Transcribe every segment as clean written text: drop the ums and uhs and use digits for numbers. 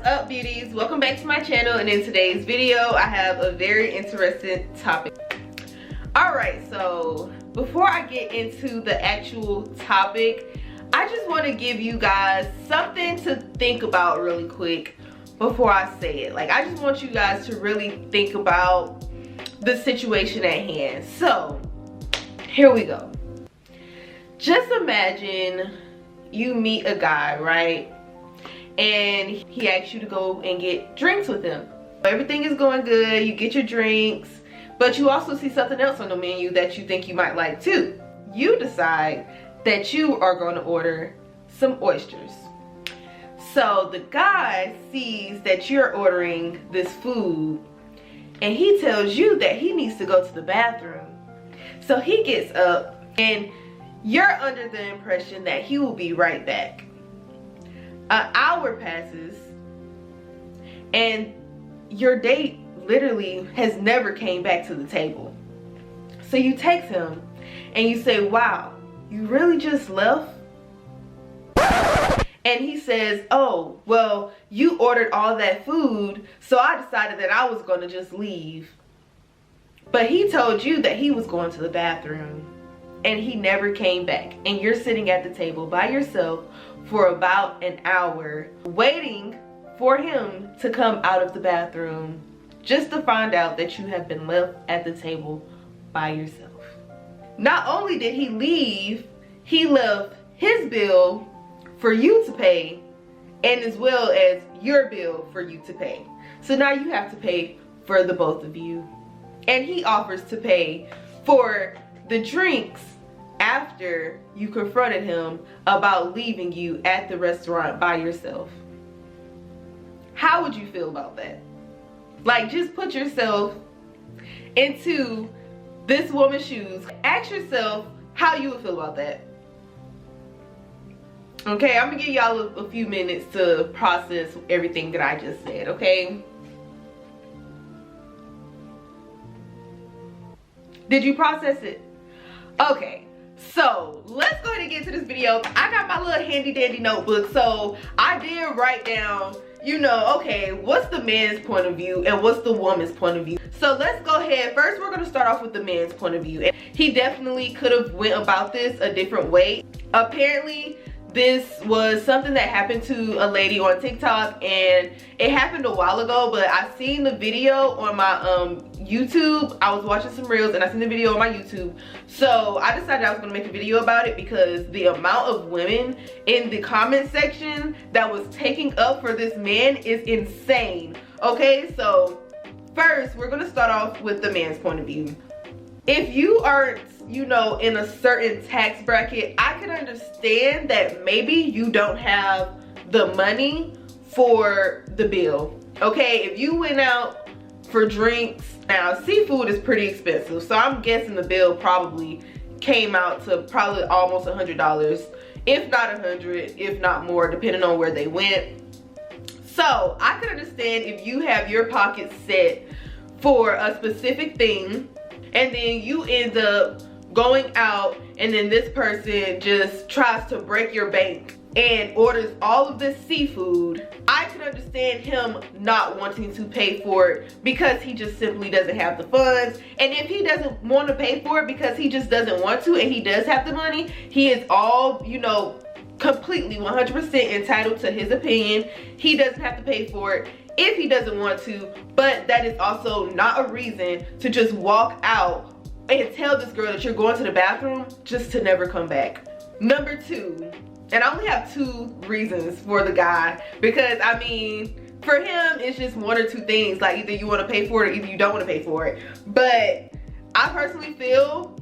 What's up, beauties? Welcome back to my channel, and in today's video I have a very interesting topic. Alright, so before I get into the actual topic, I just want to give you guys something to think about really quick before I say it. Like, I just want you guys to really think about the situation at hand. So here we go. Just imagine you meet a guy, right? And he asks you to go and get drinks with him. Everything is going good, you get your drinks, but you also see something else on the menu that you think you might like too. You decide that you are going to order some oysters. So the guy sees that you're ordering this food and he tells you that he needs to go to the bathroom. So he gets up and you're under the impression that he will be right back. An hour passes and your date literally has never came back to the table. So you text him and you say, wow, you really just left? And he says, oh, well, you ordered all that food, so I decided that I was going to just leave. But he told you that he was going to the bathroom and he never came back. And you're sitting at the table by yourself for about an hour waiting for him to come out of the bathroom just to find out that you have been left at the table by yourself. Not only did he leave, he left his bill for you to pay and as well as your bill for you to pay. So now you have to pay for the both of you. And he offers to pay for the drinks after you confronted him about leaving you at the restaurant by yourself. How would you feel about that? Like, just put yourself into this woman's shoes. Ask yourself how you would feel about that. Okay, I'm gonna give y'all a few minutes to process everything that I just said, okay? Did you process it? Okay. So let's go ahead and get to this video. I got my little handy dandy notebook, so I did write down, you know, okay, what's the man's point of view and what's the woman's point of view. So let's go ahead. First, we're going to start off with the man's point of view. And he definitely could have went about this a different way. Apparently, this was something that happened to a lady on TikTok, and it happened a while ago, but I seen the video on my YouTube. I was watching some reels and I seen the video on my YouTube. So I decided I was gonna make a video about it because the amount of women in the comment section that was taking up for this man is insane. Okay, so first we're gonna start off with the man's point of view. If you aren't, you know, in a certain tax bracket, I can understand that maybe you don't have the money for the bill. Okay, if you went out for drinks, now seafood is pretty expensive, so I'm guessing the bill probably came out to probably almost $100, if not 100, if not more, depending on where they went. So I can understand if you have your pockets set for a specific thing and then you end up going out and then this person just tries to break your bank and orders all of this seafood. I can understand him not wanting to pay for it because he just simply doesn't have the funds. And if he doesn't want to pay for it because he just doesn't want to and he does have the money, he is all, you know, completely 100% entitled to his opinion. He doesn't have to pay for it if he doesn't want to, but that is also not a reason to just walk out and tell this girl that you're going to the bathroom just to never come back. Number two, and I only have two reasons for the guy, because I mean, for him, it's just one or two things. Like, either you want to pay for it or either you don't want to pay for it. But I personally feel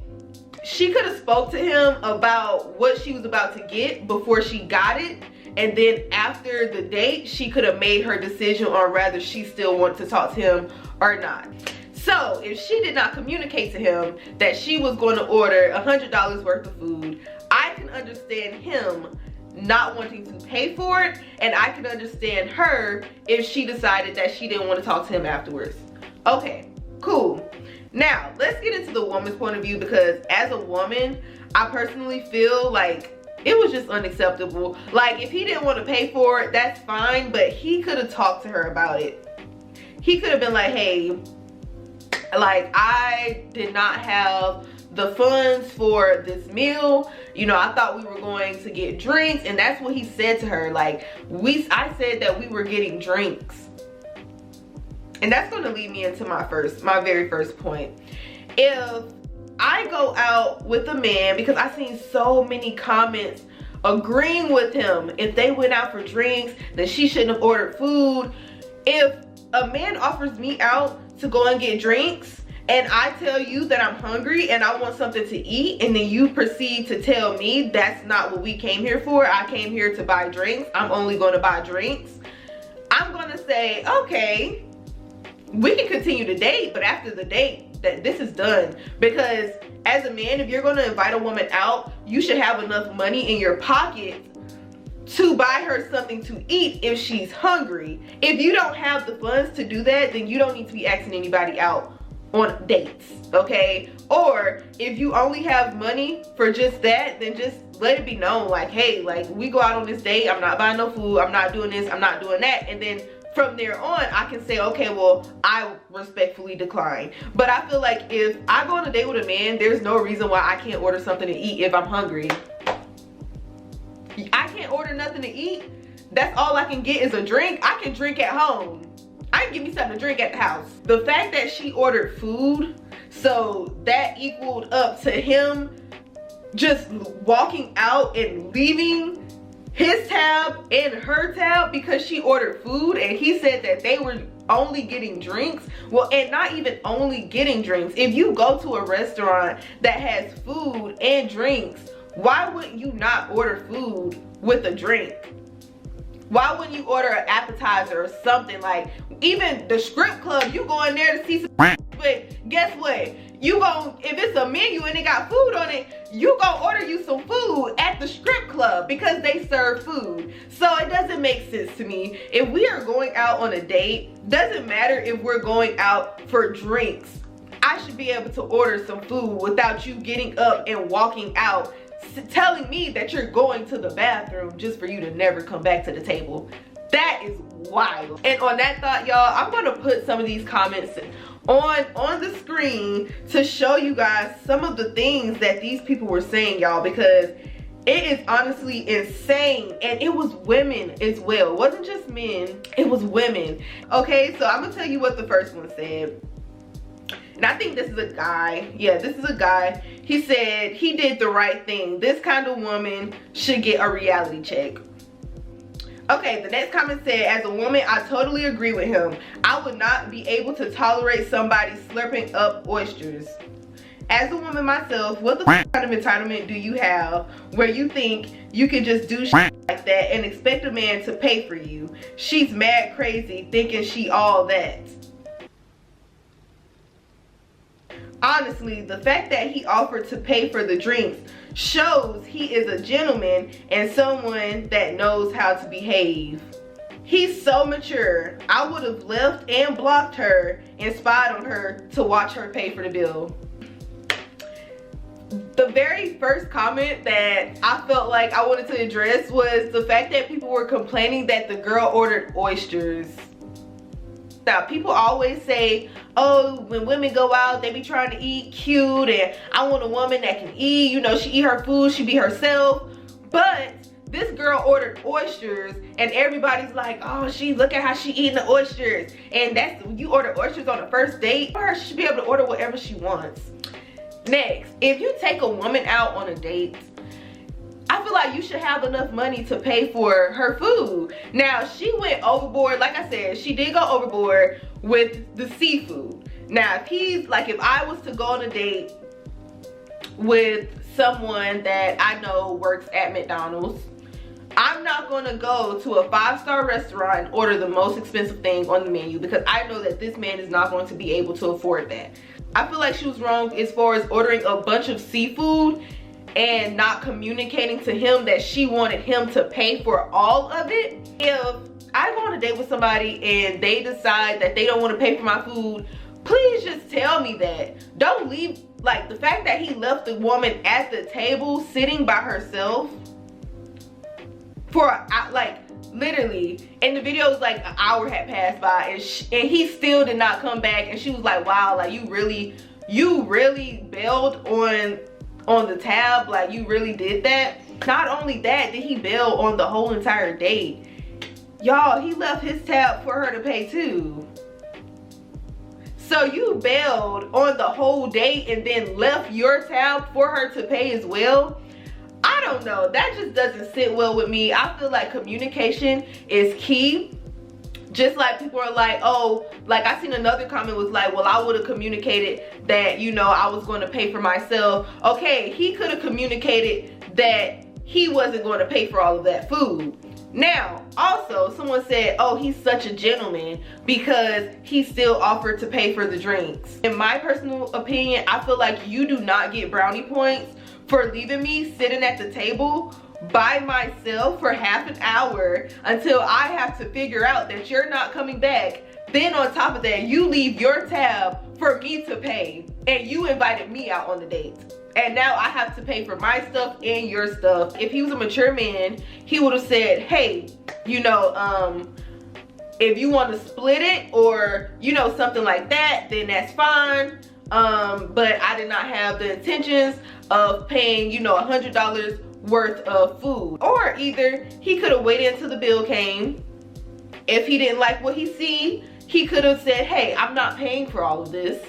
she could have spoke to him about what she was about to get before she got it. And then after the date, she could have made her decision on whether she still wants to talk to him or not. So if she did not communicate to him that she was going to order $100 worth of food, I can understand him not wanting to pay for it, and I can understand her if she decided that she didn't want to talk to him afterwards. Okay, cool. Now let's get into the woman's point of view, because as a woman, I personally feel like it was just unacceptable. Like, if he didn't want to pay for it, that's fine, but he could have talked to her about it. He could have been like, hey, like, I did not have the funds for this meal. You know, I thought we were going to get drinks, and that's what he said to her. Like, I said that we were getting drinks. And that's going to lead me into my very first point. If I go out with a man, because I've seen so many comments agreeing with him, if they went out for drinks, then she shouldn't have ordered food. If a man offers me out to go and get drinks, and I tell you that I'm hungry and I want something to eat, and then you proceed to tell me that's not what we came here for, I came here to buy drinks, I'm only going to buy drinks, I'm going to say, okay, we can continue to date, but after the date, that this is done. Because as a man, if you're going to invite a woman out, you should have enough money in your pocket to buy her something to eat if she's hungry. If you don't have the funds to do that, then you don't need to be asking anybody out on dates, okay? Or if you only have money for just that, then just let it be known, like, hey, like, we go out on this date, I'm not buying no food, I'm not doing this, I'm not doing that. And then from there on, I can say, okay, well, I respectfully decline. But I feel like if I go on a date with a man, there's no reason why I can't order something to eat if I'm hungry. I can't order nothing to eat. That's all I can get is a drink. I can drink at home. I can give me something to drink at the house. The fact that she ordered food, so that equaled up to him just walking out and leaving his tab and her tab because she ordered food, and he said that they were only getting drinks. Well, and not even only getting drinks. If you go to a restaurant that has food and drinks, why wouldn't you not order food with a drink? Why wouldn't you order an appetizer or something? Like, even the strip club, you go in there to see some, but guess what? You gon', if it's a menu and it got food on it, you gonna order you some food at the strip club because they serve food. So it doesn't make sense to me. If we are going out on a date, doesn't matter if we're going out for drinks, I should be able to order some food without you getting up and walking out telling me that you're going to the bathroom just for you to never come back to the table. That is wild. And on that thought, y'all, I'm gonna put some of these comments on the screen to show you guys some of the things that these people were saying, y'all, because it is honestly insane. And it was women as well. It wasn't just men, it was women. Okay, so I'm gonna tell you what the first one said. And I think this is a guy. Yeah, this is a guy. He said he did the right thing. This kind of woman should get a reality check. Okay, the next comment said, as a woman, I totally agree with him. I would not be able to tolerate somebody slurping up oysters. As a woman myself, what the kind of entitlement do you have where you think you can just do shit like that and expect a man to pay for you? She's mad crazy thinking she all that. Honestly, the fact that he offered to pay for the drinks shows he is a gentleman and someone that knows how to behave. He's so mature. I would have left and blocked her and spied on her to watch her pay for the bill. The very first comment that I felt like I wanted to address was the fact that people were complaining that the girl ordered oysters. Now, people always say, oh, when women go out, they be trying to eat cute, and I want a woman that can eat, you know, she eat her food, she be herself. But this girl ordered oysters, and everybody's like, oh, look at how she eating the oysters. And that's, you order oysters on the first date, or she should be able to order whatever she wants. Next, if you take a woman out on a date, I feel like you should have enough money to pay for her food. Now, she went overboard. Like I said, she did go overboard with the seafood. Now, if I was to go on a date with someone that I know works at McDonald's, I'm not gonna go to a 5-star restaurant and order the most expensive thing on the menu because I know that this man is not going to be able to afford that. I feel like she was wrong as far as ordering a bunch of seafood and not communicating to him that she wanted him to pay for all of it. If I go on a date with somebody and they decide that they don't want to pay for my food, please just tell me that. Don't leave, like the fact that he left the woman at the table sitting by herself, for like literally, and the video was like an hour had passed by, and he still did not come back. And she was like, wow, like you really bailed on the tab, like you really did that. Not only that, did he bail on the whole entire date. Y'all, he left his tab for her to pay too. So you bailed on the whole date and then left your tab for her to pay as well? I don't know, that just doesn't sit well with me. I feel like communication is key. Just like people are like, oh, like I seen another comment was like, well, I would have communicated that, you know, I was going to pay for myself. Okay, he could have communicated that he wasn't going to pay for all of that food. Now, also, someone said, oh, he's such a gentleman because he still offered to pay for the drinks. In my personal opinion, I feel like you do not get brownie points for leaving me sitting at the table by myself for half an hour until I have to figure out that you're not coming back. Then on top of that, you leave your tab for me to pay, and you invited me out on the date. And now I have to pay for my stuff and your stuff. If he was a mature man, he would have said, hey, you know, if you want to split it or, you know, something like that, then that's fine. But I did not have the intentions of paying, you know, $100 worth of food. Or either he could have waited until the bill came. If he didn't like what he see, he could have said, hey, I'm not paying for all of this.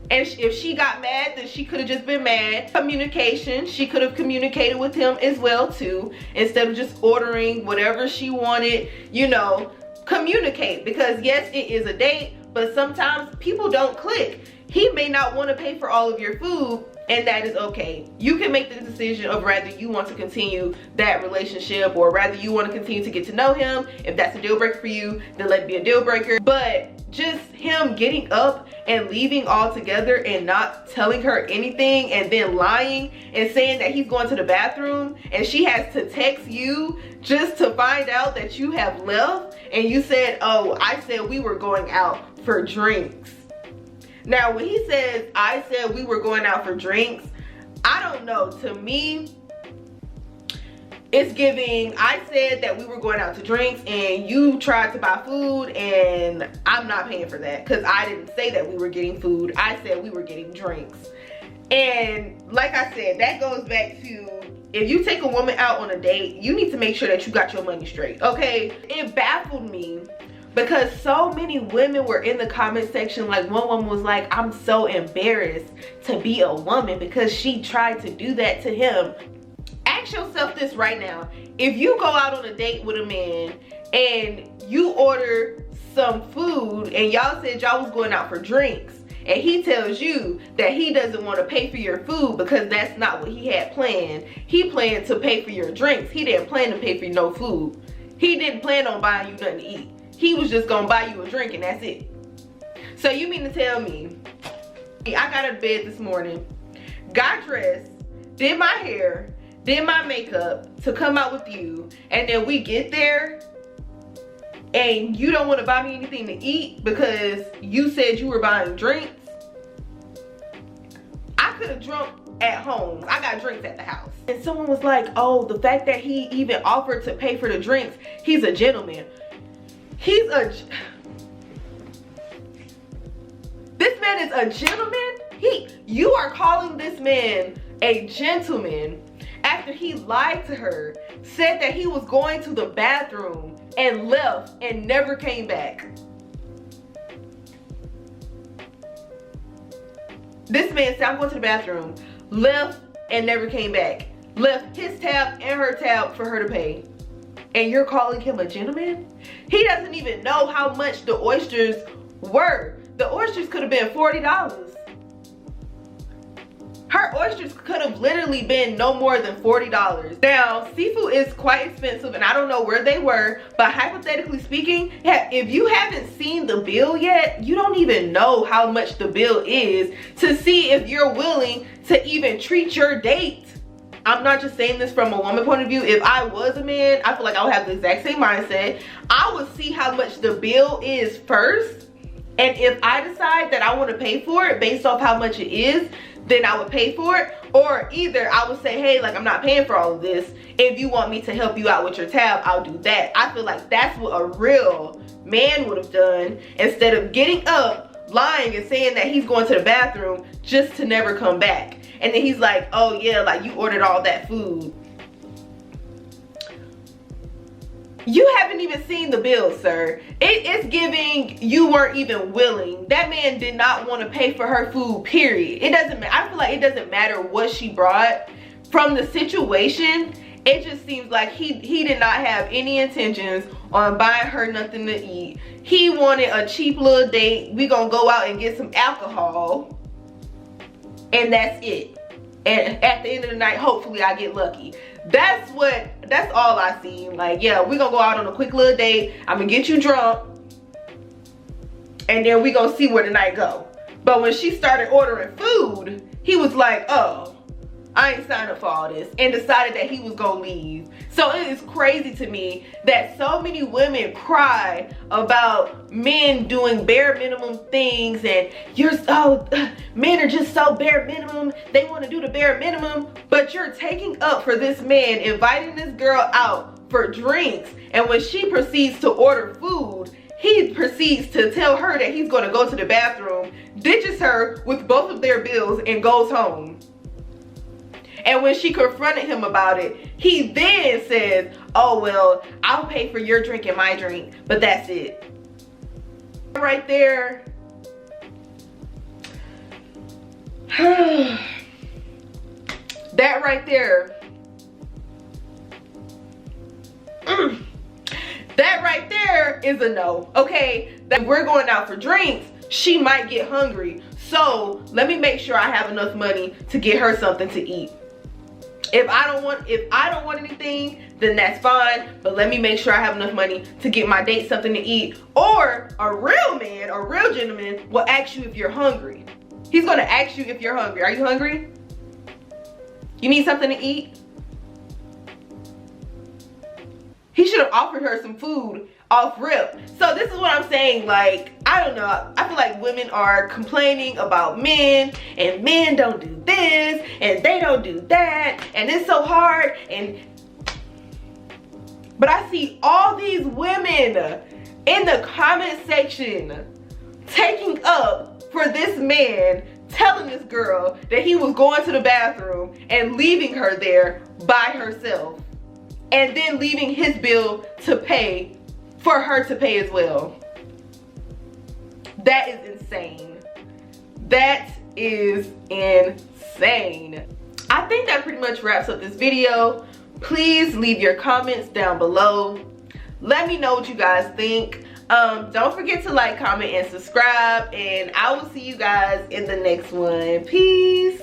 And if she got mad, then she could have just been mad. Communication, she could have communicated with him as well too, instead of just ordering whatever she wanted. You know, communicate, because yes, it is a date, but sometimes people don't click. He may not want to pay for all of your food, and that is okay. You can make the decision of whether you want to continue that relationship or rather you want to continue to get to know him. If that's a deal breaker for you, then let it be a deal breaker. But just him getting up and leaving altogether and not telling her anything and then lying and saying that he's going to the bathroom and she has to text you just to find out that you have left, and you said, oh, I said we were going out for drinks. Now, when he says, I said we were going out for drinks, I don't know. To me, it's giving, I said that we were going out to drinks and you tried to buy food and I'm not paying for that because I didn't say that we were getting food. I said we were getting drinks. And like I said, that goes back to, if you take a woman out on a date, you need to make sure that you got your money straight, okay? It baffled me because so many women were in the comment section. Like one woman was like, I'm so embarrassed to be a woman because she tried to do that to him. Ask yourself this right now. If you go out on a date with a man and you order some food and y'all said y'all was going out for drinks, and he tells you that he doesn't want to pay for your food because that's not what he had planned. He planned to pay for your drinks. He didn't plan to pay for no food. He didn't plan on buying you nothing to eat. He was just gonna buy you a drink and that's it. So you mean to tell me, I got out of bed this morning, got dressed, did my hair, did my makeup to come out with you, and then we get there and you don't want to buy me anything to eat because you said you were buying drinks? I could have drunk at home. I got drinks at the house. And someone was like, oh, the fact that he even offered to pay for the drinks, he's a gentleman. This man is a gentleman? You are calling this man a gentleman after he lied to her, said that he was going to the bathroom and left and never came back. This man said, I'm going to the bathroom, left and never came back. Left his tab and her tab for her to pay. And you're calling him a gentleman? He doesn't even know how much the oysters were. The oysters could have been $40. Her oysters could have literally been no more than $40. Now, seafood is quite expensive and I don't know where they were, but hypothetically speaking, if you haven't seen the bill yet, you don't even know how much the bill is to see if you're willing to even treat your date. I'm not just saying this from a woman point of view. If I was a man, I feel like I would have the exact same mindset. I would see how much the bill is first. And if I decide that I want to pay for it based off how much it is, then I would pay for it. Or either I would say, hey, like, I'm not paying for all of this. If you want me to help you out with your tab, I'll do that. I feel like that's what a real man would have done, instead of getting up, lying and saying that he's going to the bathroom just to never come back. And then he's like, oh yeah, like, you ordered all that food. You haven't even seen the bill, sir. It's giving you weren't even willing. That man did not want to pay for her food, period. It doesn't matter. I feel like it doesn't matter what she brought. From the situation, it just seems like he did not have any intentions on buying her nothing to eat. He wanted a cheap little date. We gonna go out and get some alcohol, and that's it. And at the end of the night, hopefully I get lucky. That's all I seen. Like, yeah, we gonna go out on a quick little date. I'm gonna get you drunk, and then we gonna see where the night go. But when she started ordering food, he was like, oh, I ain't signed up for all this, and decided that he was gonna leave. So it is crazy to me that so many women cry about men doing bare minimum things, and men are just so bare minimum, they want to do the bare minimum, but you're taking up for this man, inviting this girl out for drinks, and when she proceeds to order food, he proceeds to tell her that he's going to go to the bathroom, ditches her with both of their bills, and goes home. And when she confronted him about it, he then says, oh, well, I'll pay for your drink and my drink, but that's it. Right there. That right there. That right there is a no, okay? That we're going out for drinks, she might get hungry. So let me make sure I have enough money to get her something to eat. If I don't want anything, then that's fine, but let me make sure I have enough money to get my date something to eat. Or a real man, a real gentleman will ask you if you're hungry. He's gonna ask you if you're hungry. Are you hungry? You need something to eat? He should have offered her some food off rip. So this is what I'm saying, like, I don't know, I feel like women are complaining about men, and men don't do this and they don't do that, and it's so hard, but I see all these women in the comment section taking up for this man telling this girl that he was going to the bathroom and leaving her there by herself, and then leaving his bill to pay for her to pay as well. That is insane. That is insane. I think that pretty much wraps up this video. Please leave your comments down below. Let me know what you guys think. Don't forget to like, comment, and subscribe, and I will see you guys in the next one. Peace.